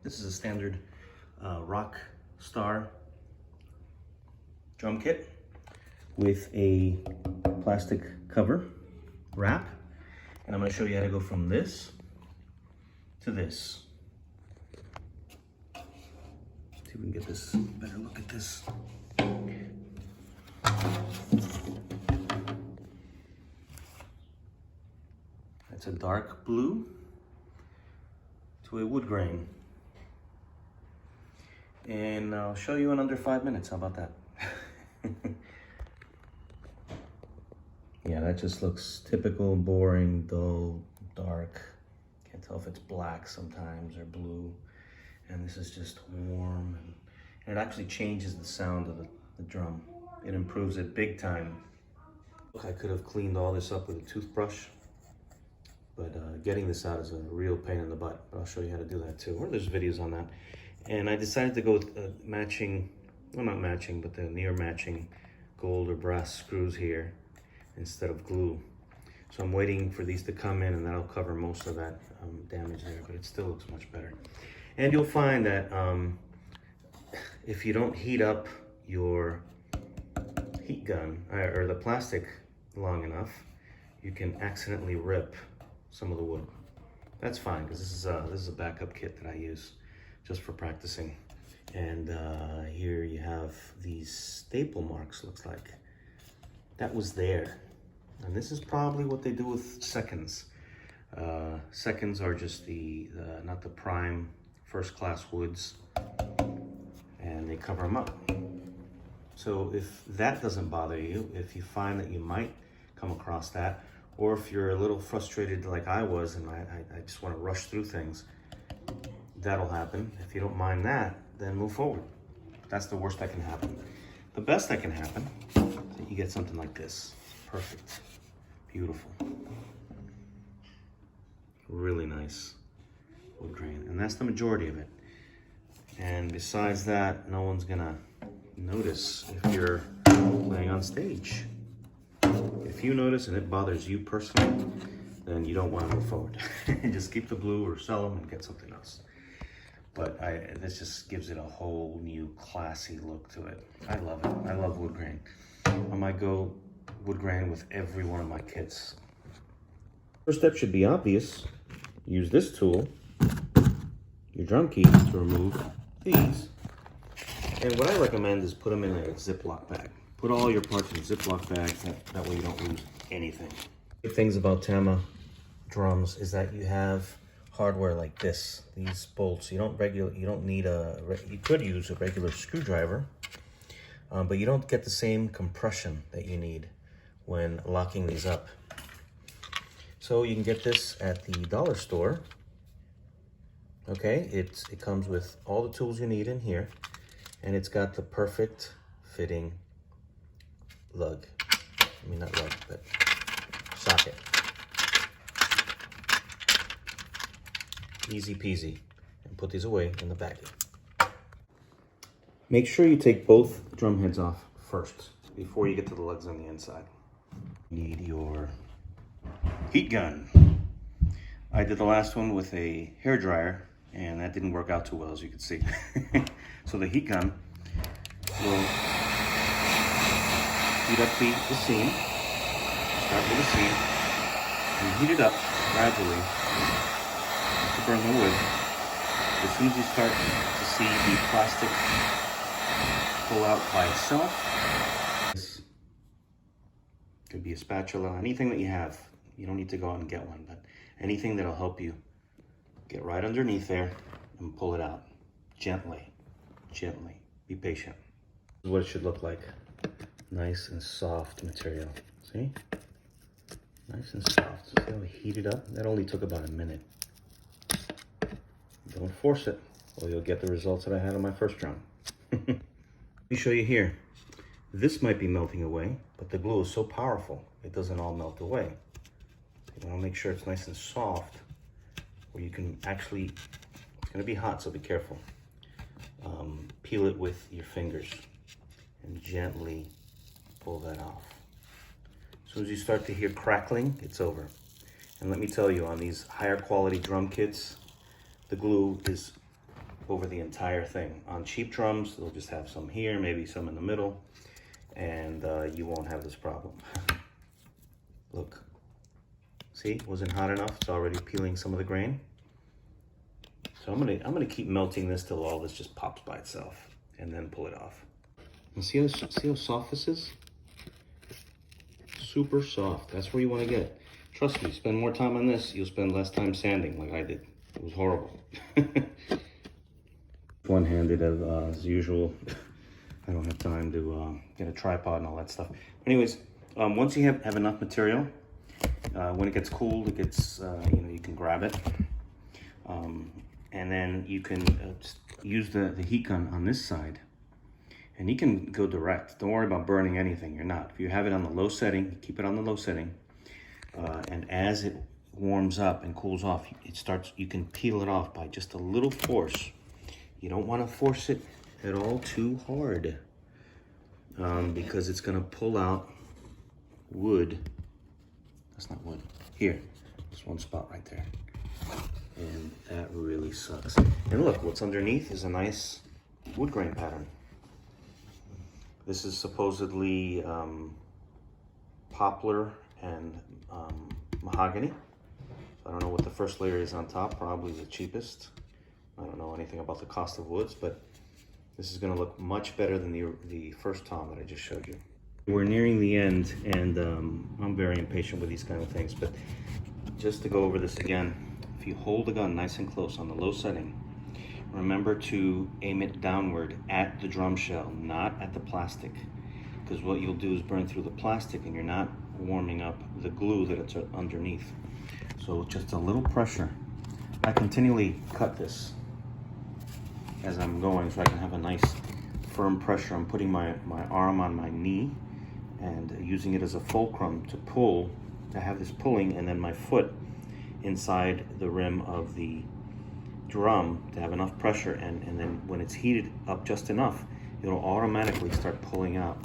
This is a standard rock star drum kit with a plastic cover wrap. And I'm going to show you how to go from this to this. See if we can get this better look at this. It's a dark blue to a wood grain. And I'll show you in under 5 minutes. How about that? Yeah, that just looks typical, boring, dull, dark. Can't tell if it's black sometimes or blue. And this is just warm. And it actually changes the sound of the drum. It improves it big time. I could have cleaned all this up with a toothbrush, but getting this out is a real pain in the butt. But I'll show you how to do that too. Or there's videos on that. And I decided to go with matching, well, not matching, but the near matching gold or brass screws here instead of glue. So I'm waiting for these to come in, and that'll cover most of that damage there, but it still looks much better. And you'll find that if you don't heat up your heat gun or the plastic long enough, you can accidentally rip some of the wood. That's fine, because this is a backup kit that I use just for practicing. And here you have these staple marks, looks like. That was there. And this is probably what they do with seconds. Seconds are just not the prime first class woods, and they cover them up. So if that doesn't bother you, if you find that you might come across that, or if you're a little frustrated like I was and I just want to rush through things, that'll happen. If you don't mind that, then move forward. That's the worst that can happen. The best that can happen is that you get something like this. Perfect. Beautiful. Really nice wood grain. And that's the majority of it. And besides that, no one's gonna notice if you're playing on stage. If you notice and it bothers you personally, then you don't want to move forward. Just keep the blue or sell them and get something else. But this just gives it a whole new classy look to it. I love it. I love wood grain. I might go wood grain with every one of my kits. First step should be obvious. Use this tool, your drum keys, to remove these. And what I recommend is put them in a Ziploc bag. Put all your parts in Ziploc bags. That way you don't lose anything. Good things about Tama drums is that you have hardware like this. These bolts. You don't need you could use a regular screwdriver, but you don't get the same compression that you need when locking these up. So you can get this at the dollar store. Okay, it comes with all the tools you need in here, and it's got the perfect fitting lug. I mean, not lug, but socket. Easy peasy. And put these away in the baggie. Make sure you take both drum heads off first before you get to the lugs on the inside. You need your heat gun. I did the last one with a hair dryer, and that didn't work out too well, as you can see. So the heat gun will heat up the seam. Start with the seam and heat it up gradually to burn the wood. As soon as you start to see the plastic pull out by itself, this could be a spatula, anything that you have. You don't need to go out and get one, but anything that'll help you get right underneath there and pull it out gently, gently. Be patient. This is what it should look like. Nice and soft material. See? Nice and soft. See how we heat it up? That only took about a minute. Don't force it, or you'll get the results that I had on my first drum. Let me show you here. This might be melting away, but the glue is so powerful, it doesn't all melt away. You want to make sure it's nice and soft, where you can actually, it's going to be hot, so be careful. Peel it with your fingers and gently pull that off. As soon as you start to hear crackling, it's over. And let me tell you, on these higher quality drum kits, the glue is over the entire thing. On cheap drums, they'll just have some here, maybe some in the middle, and you won't have this problem. Look, see, wasn't hot enough. It's already peeling some of the grain. So I'm gonna keep melting this till all this just pops by itself, and then pull it off. And see how soft this is? Super soft. That's where you want to get. Trust me, spend more time on this, you'll spend less time sanding like I did. It was horrible. One-handed as usual. I don't have time to get a tripod and all that stuff. Anyways, once you have enough material, when it gets cooled, it gets, you can grab it. And then you can use the heat gun on this side, and you can go direct. Don't worry about burning anything, you're not. If you have it on the low setting, keep it on the low setting. And as it warms up and cools off, you can peel it off by just a little force. You don't want to force it at all too hard, because it's going to pull out wood. That's not wood. Here, this one spot right there. And that really sucks. And look, what's underneath is a nice wood grain pattern. This is supposedly poplar and mahogany. I don't know what the first layer is on top, probably the cheapest. I don't know anything about the cost of woods, but this is gonna look much better than the first tom that I just showed you. We're nearing the end, and I'm very impatient with these kind of things, but just to go over this again, if you hold the gun nice and close on the low setting, remember to aim it downward at the drum shell, not at the plastic, because what you'll do is burn through the plastic and you're not warming up the glue that it's underneath. So just a little pressure. I continually cut this as I'm going so I can have a nice firm pressure. I'm putting my arm on my knee and using it as a fulcrum to pull, to have this pulling, and then my foot inside the rim of the drum to have enough pressure, and then when it's heated up just enough, it'll automatically start pulling out.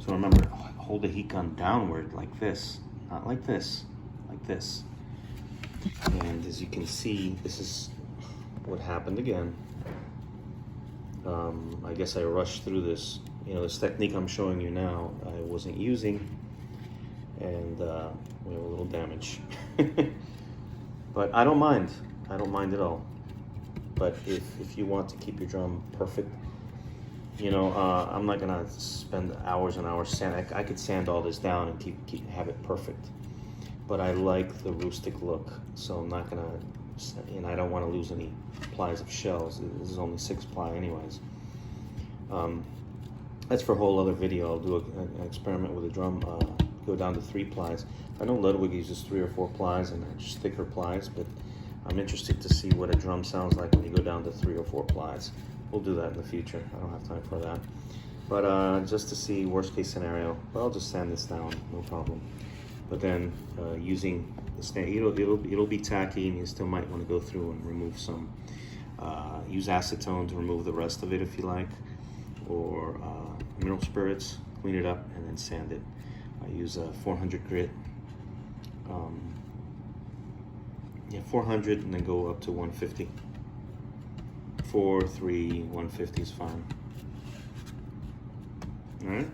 So remember, hold the heat gun downward like this, not like this, like this. And as you can see, this is what happened again. I guess I rushed through this. This technique I'm showing you now, I wasn't using, and we have a little damage. But I don't mind. I don't mind at all. But if you want to keep your drum perfect, I'm not gonna spend hours and hours sanding. I could sand all this down and have it perfect. But I like the rustic look, so I'm not gonna, I don't want to lose any plies of shells. This is only 6 ply anyways. That's for a whole other video. I'll do an experiment with a drum, go down to 3 plies. I know Ludwig uses 3 or 4 plies and just thicker plies, but I'm interested to see what a drum sounds like when you go down to 3 or 4 plies. We'll do that in the future. I don't have time for that. But just to see worst case scenario, I'll just sand this down, no problem. But then using the stand, it'll be tacky, and you still might want to go through and remove some. Use acetone to remove the rest of it if you like, or mineral spirits, clean it up, and then sand it. I use a 400 grit. 400, and then go up to 150. 4, 3, 150 is fine. All right.